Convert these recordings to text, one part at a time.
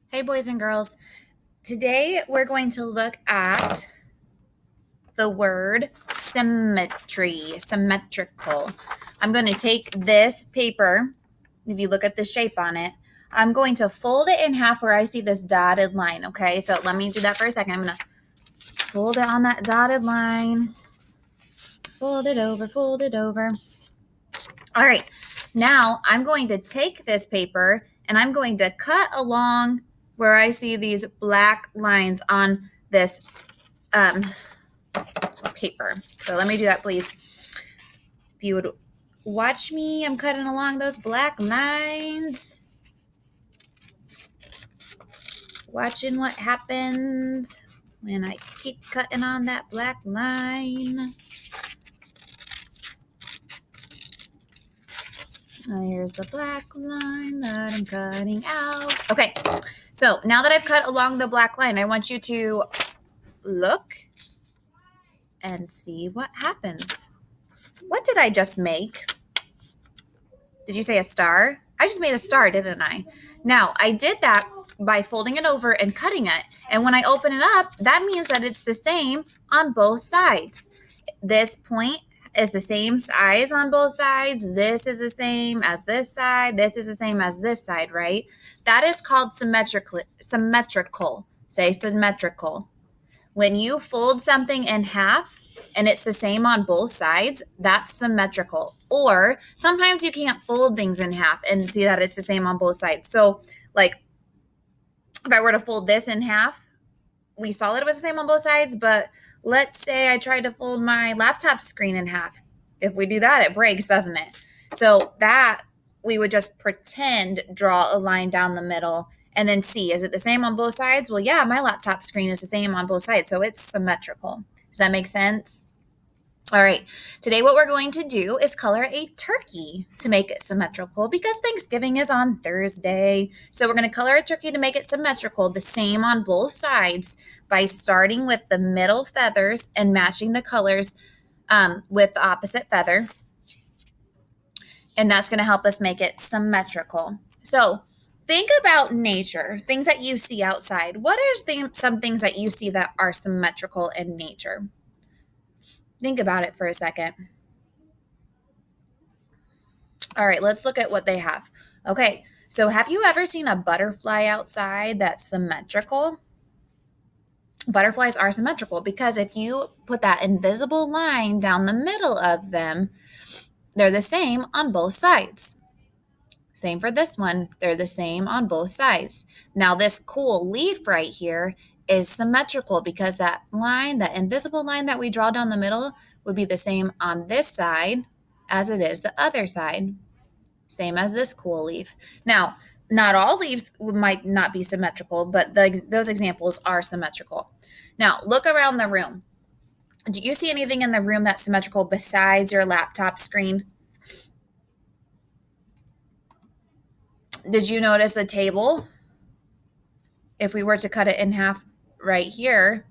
Hey, boys and girls. Today we're going to look at the word symmetry, symmetrical. I'm going to take this paper. If you look at the shape on it, I'm going to fold it in half where I see this dotted line. Okay, so let me do that for a second. I'm going to fold it on that dotted line. Fold it over, fold it over. All right, now I'm going to take this paper and I'm going to cut along where I see these black lines on this paper. So let me do that, please. If you would watch me, I'm cutting along those black lines. Watching what happens when I keep cutting on that black line. Here's the black line that I'm cutting out. Okay, so now that I've cut along the black line, I want you to look and see what happens. What did I just make? Did you say a star? I just made a star, didn't I? Now, I did that by folding it over and cutting it. And when I open it up, that means that it's the same on both sides. This point is the same size on both sides. This is the same as this side. This is the same as this side, right? That is called symmetrical. Say symmetrical. When you fold something in half and it's the same on both sides, that's symmetrical. Or sometimes you can't fold things in half and see that it's the same on both sides. So, like, if I were to fold this in half, we saw that it was the same on both sides, but let's say I tried to fold my laptop screen in half. If we do that, it breaks, doesn't it? So that we would just pretend draw a line down the middle and then see, is it the same on both sides? Well, yeah, my laptop screen is the same on both sides, so it's symmetrical. Does that make sense? All right, today what we're going to do is color a turkey to make it symmetrical because Thanksgiving is on Thursday. So we're going to color a turkey to make it symmetrical, the same on both sides, by starting with the middle feathers and matching the colors with the opposite feather. And that's going to help us make it symmetrical. So think about nature, things that you see outside. What are some things that you see that are symmetrical in nature? Think about it for a second. All right, let's look at what they have. Okay, so have you ever seen a butterfly outside that's symmetrical? Butterflies are symmetrical because if you put that invisible line down the middle of them, they're the same on both sides. Same for this one. They're the same on both sides. Now, this cool leaf right here is symmetrical because that line, that invisible line that we draw down the middle, would be the same on this side as it is the other side. Same as this cool leaf. Now, not all leaves might not be symmetrical, but those examples are symmetrical. Now, look around the room. Do you see anything in the room that's symmetrical besides your laptop screen? Did you notice the table? If we were to cut it in half right here,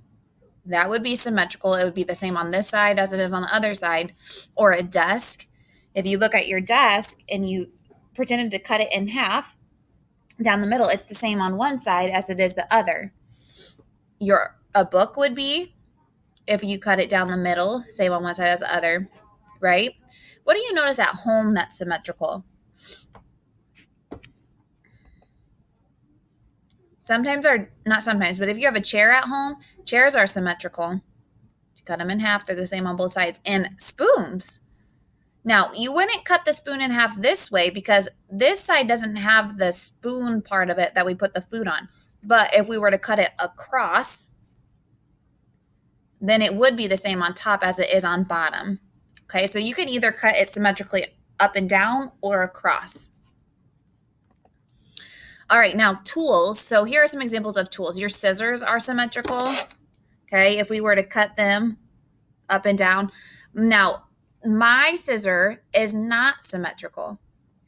that would be symmetrical. It would be the same on this side as it is on the other side. Or a desk. If you look at your desk and you pretended to cut it in half down the middle, it's the same on one side as it is the other. A book would be, if you cut it down the middle, same on one side as the other, right? What do you notice at home that's symmetrical? Sometimes, or not sometimes, but if you have a chair at home, chairs are symmetrical. You cut them in half, they're the same on both sides. And spoons. Now, you wouldn't cut the spoon in half this way because this side doesn't have the spoon part of it that we put the food on. But if we were to cut it across, then it would be the same on top as it is on bottom. Okay, so you can either cut it symmetrically up and down or across. All right, now tools. So here are some examples of tools. Your scissors are symmetrical. Okay, if we were to cut them up and down. Now, my scissor is not symmetrical.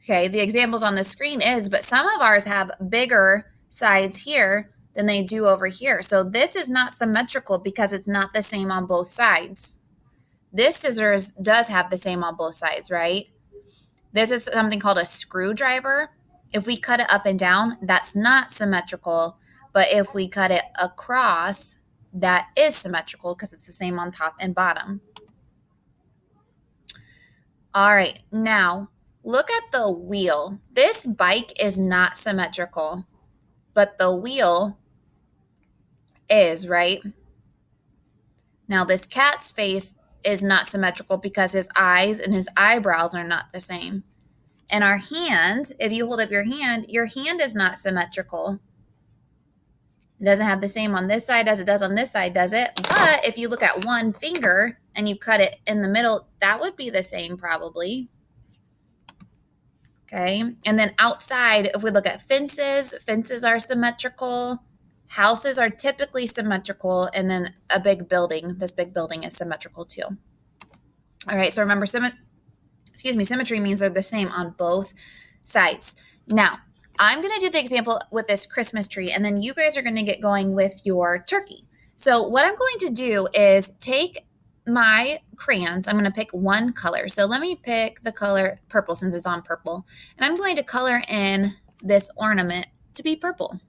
Okay, the examples on the screen is, but some of ours have bigger sides here than they do over here. So this is not symmetrical because it's not the same on both sides. This scissors does have the same on both sides, right? This is something called a screwdriver. If we cut it up and down, that's not symmetrical. But if we cut it across, that is symmetrical because it's the same on top and bottom. All right, now look at the wheel. This bike is not symmetrical, but the wheel is, right? Now this cat's face is not symmetrical because his eyes and his eyebrows are not the same. And our hand, if you hold up your hand is not symmetrical. It doesn't have the same on this side as it does on this side, does it? But if you look at one finger and you cut it in the middle, that would be the same probably. Okay, and then outside, if we look at fences, fences are symmetrical. Houses are typically symmetrical, and then a big building, this big building is symmetrical too. All right, so remember, symmetry means they're the same on both sides. Now, I'm going to do the example with this Christmas tree, and then you guys are going to get going with your turkey. So what I'm going to do is take my crayons. I'm going to pick one color. So let me pick the color purple since it's on purple. And I'm going to color in this ornament to be purple.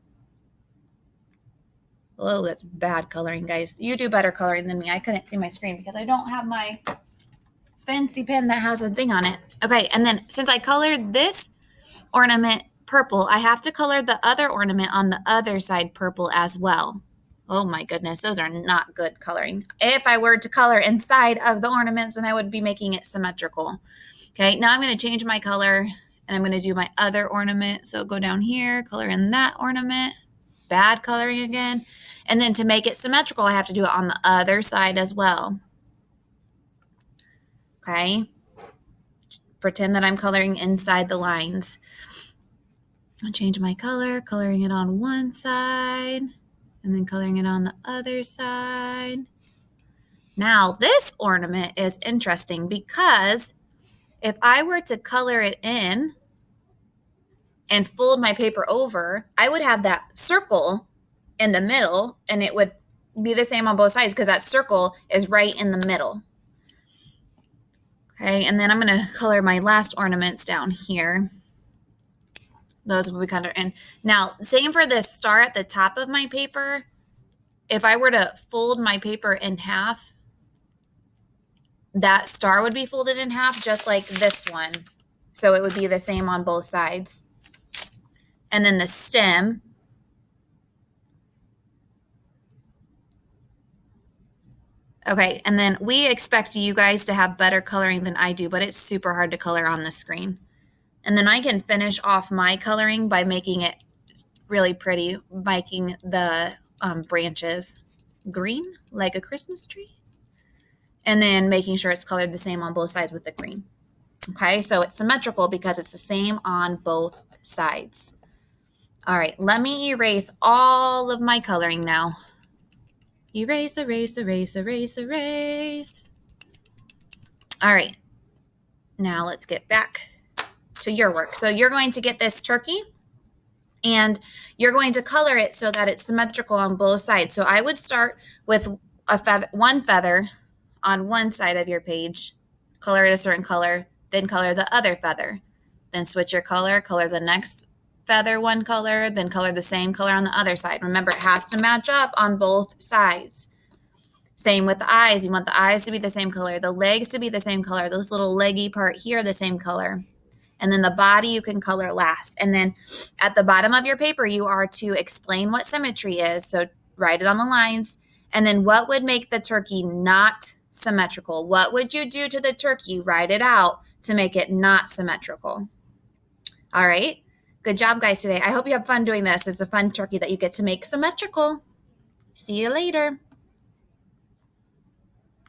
Oh, that's bad coloring, guys. You do better coloring than me. I couldn't see my screen because I don't have my fancy pen that has a thing on it. Okay, and then since I colored this ornament purple, I have to color the other ornament on the other side purple as well. Oh my goodness, those are not good coloring. If I were to color inside of the ornaments, then I would be making it symmetrical. Okay, now I'm going to change my color and I'm going to do my other ornament. So go down here, color in that ornament. Bad coloring again. And then to make it symmetrical, I have to do it on the other side as well. Okay, pretend that I'm coloring inside the lines. I'll change my color, coloring it on one side, and then coloring it on the other side. Now, this ornament is interesting because if I were to color it in and fold my paper over, I would have that circle in the middle, and it would be the same on both sides because that circle is right in the middle. Okay, and then I'm going to color my last ornaments down here. Those will be colored in. Now, same for this star at the top of my paper. If I were to fold my paper in half, that star would be folded in half just like this one. So it would be the same on both sides. And then the stem. Okay, and then we expect you guys to have better coloring than I do, but it's super hard to color on the screen. And then I can finish off my coloring by making it really pretty, making the branches green like a Christmas tree. And then making sure it's colored the same on both sides with the green. Okay, so it's symmetrical because it's the same on both sides. All right, let me erase all of my coloring now. Erase, erase, erase, erase, erase. All right, now let's get back to your work. So you're going to get this turkey and you're going to color it so that it's symmetrical on both sides. So I would start with one feather on one side of your page, color it a certain color, then color the other feather, then switch your color, color the next feather one color, then color the same color on the other side. Remember, it has to match up on both sides. Same with the eyes. You want the eyes to be the same color, the legs to be the same color, this little leggy part here, the same color. And then the body you can color last. And then at the bottom of your paper, you are to explain what symmetry is. So write it on the lines. And then what would make the turkey not symmetrical? What would you do to the turkey? Write it out to make it not symmetrical. All right. Good job, guys, today. I hope you have fun doing this. It's a fun turkey that you get to make symmetrical. See you later.